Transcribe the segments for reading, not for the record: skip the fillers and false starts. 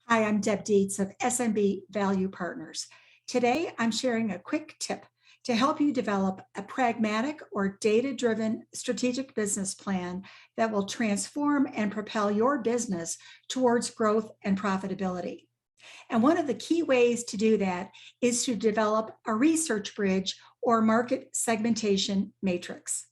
Hi, I'm Deb Dietz of SMB Value Partners. Today, I'm sharing a quick tip to help you develop a pragmatic or data-driven strategic business plan that will transform and propel your business towards growth and profitability. And one of the key ways to do that is to develop a research bridge or market segmentation matrix.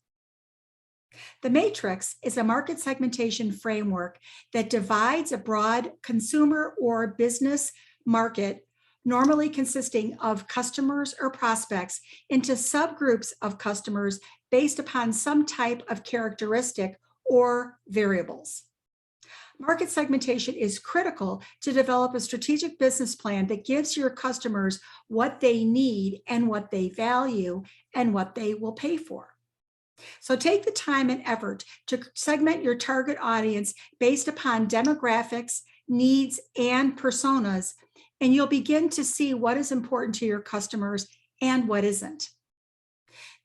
The matrix is a market segmentation framework that divides a broad consumer or business market, normally consisting of customers or prospects, into subgroups of customers based upon some type of characteristic or variables. Market segmentation is critical to develop a strategic business plan that gives your customers what they need and what they value and what they will pay for. So take the time and effort to segment your target audience based upon demographics, needs, and personas, and you'll begin to see what is important to your customers and what isn't.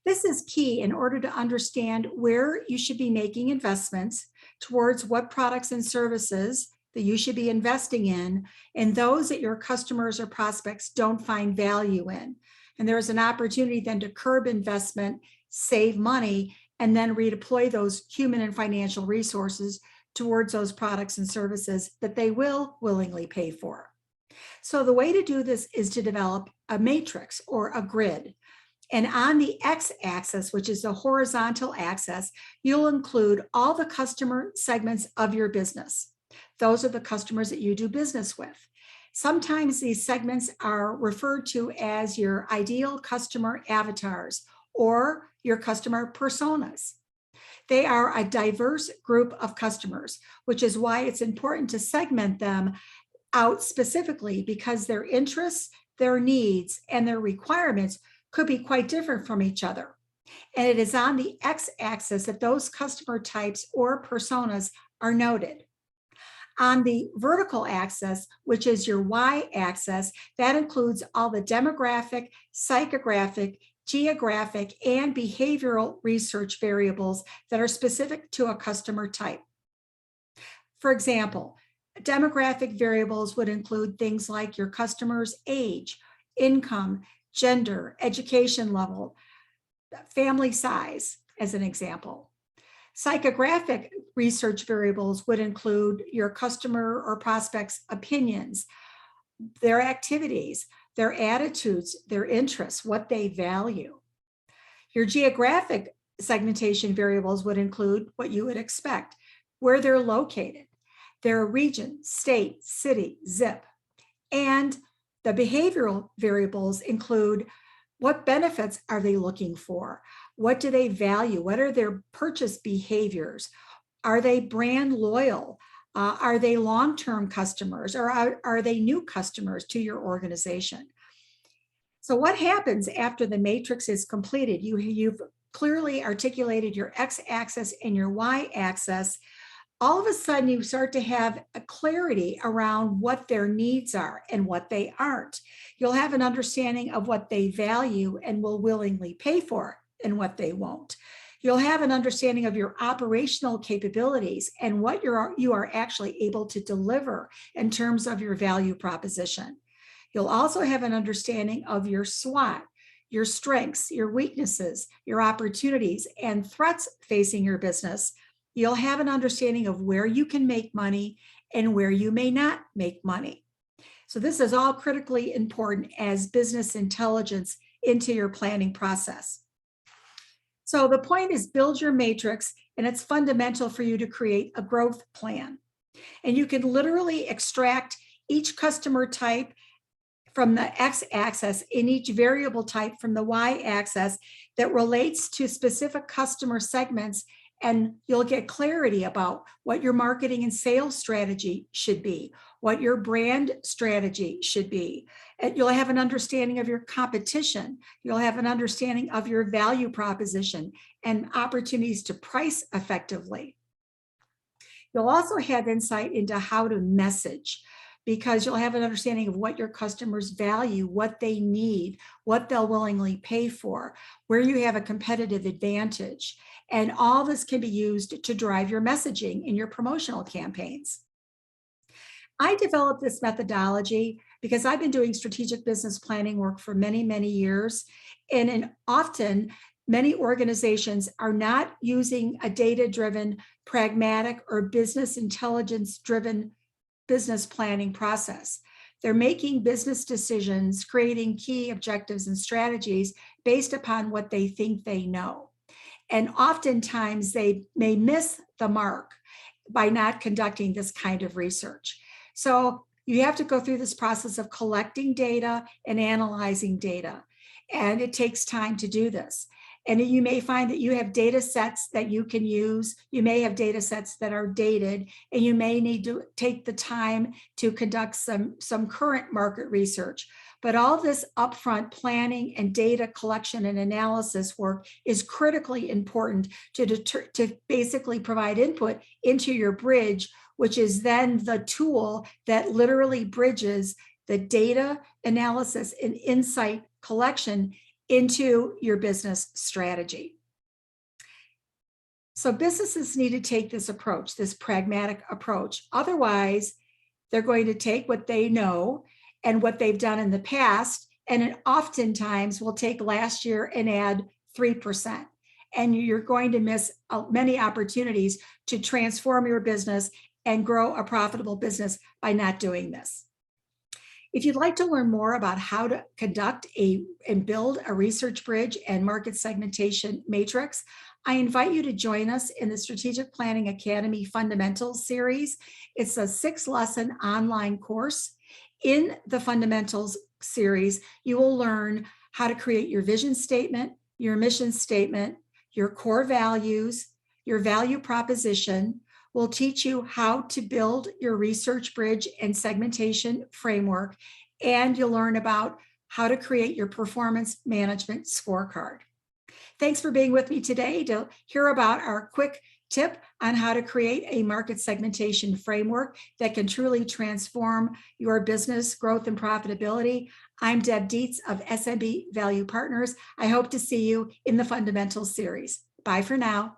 This is key in order to understand where you should be making investments towards what products and services that you should be investing in, and those that your customers or prospects don't find value in. And there's an opportunity then to curb investment, save money, and then redeploy those human and financial resources towards those products and services that they will willingly pay for. So the way to do this is to develop a matrix or a grid. And on the x-axis, which is the horizontal axis, you'll include all the customer segments of your business. Those are the customers that you do business with. Sometimes these segments are referred to as your ideal customer avatars or your customer personas. They are a diverse group of customers, which is why it's important to segment them out specifically, because their interests, their needs, and their requirements could be quite different from each other. And it is on the x-axis that those customer types or personas are noted. On the vertical axis, which is your y-axis, that includes all the demographic, psychographic, geographic, and behavioral research variables that are specific to a customer type. For example, demographic variables would include things like your customer's age, income, gender, education level, family size, as an example. Psychographic research variables would include your customer or prospects' opinions, their activities, their attitudes, their interests, what they value. Your geographic segmentation variables would include what you would expect, where they're located, their region, state, city, zip. And the behavioral variables include what benefits are they looking for? What do they value? What are their purchase behaviors? Are they brand loyal? Are they long-term customers, or are they new customers to your organization? So what happens after the matrix is completed? You've clearly articulated your x-axis and your y-axis. All of a sudden, you start to have a clarity around what their needs are and what they aren't. You'll have an understanding of what they value and will willingly pay for and what they won't. You'll have an understanding of your operational capabilities and what you are actually able to deliver in terms of your value proposition. You'll also have an understanding of your SWOT, your strengths, your weaknesses, your opportunities, and threats facing your business. You'll have an understanding of where you can make money and where you may not make money. So this is all critically important as business intelligence into your planning process. So the point is, build your matrix, and it's fundamental for you to create a growth plan. And you can literally extract each customer type from the x-axis in each variable type from the y-axis that relates to specific customer segments, and you'll get clarity about what your marketing and sales strategy should be, what your brand strategy should be. And you'll have an understanding of your competition. You'll have an understanding of your value proposition and opportunities to price effectively. You'll also have insight into how to message, because you'll have an understanding of what your customers value, what they need, what they'll willingly pay for, where you have a competitive advantage. And all this can be used to drive your messaging in your promotional campaigns. I developed this methodology because I've been doing strategic business planning work for many, many years. And often, many organizations are not using a data-driven, pragmatic, or business intelligence-driven business planning process. They're making business decisions, creating key objectives and strategies based upon what they think they know. And oftentimes they may miss the mark by not conducting this kind of research. So you have to go through this process of collecting data and analyzing data. And it takes time to do this. And you may find that you have data sets that you can use. You may have data sets that are dated, and you may need to take the time to conduct some current market research. But all this upfront planning and data collection and analysis work is critically important to basically provide input into your bridge, which is then the tool that literally bridges the data analysis and insight collection into your business strategy. So businesses need to take this approach, this pragmatic approach. Otherwise, they're going to take what they know and what they've done in the past, and it oftentimes will take last year and add 3%. And you're going to miss many opportunities to transform your business and grow a profitable business by not doing this. If you'd like to learn more about how to conduct and build a research bridge and market segmentation matrix, I invite you to join us in the Strategic Planning Academy Fundamentals series. It's a 6-lesson online course. In the Fundamentals series, you will learn how to create your vision statement, your mission statement, your core values, your value proposition. We'll teach you how to build your research bridge and segmentation framework, and you'll learn about how to create your performance management scorecard. Thanks for being with me today to hear about our quick tip on how to create a market segmentation framework that can truly transform your business growth and profitability. I'm Deb Dietz of SMB Value Partners. I hope to see you in the Fundamentals series. Bye for now.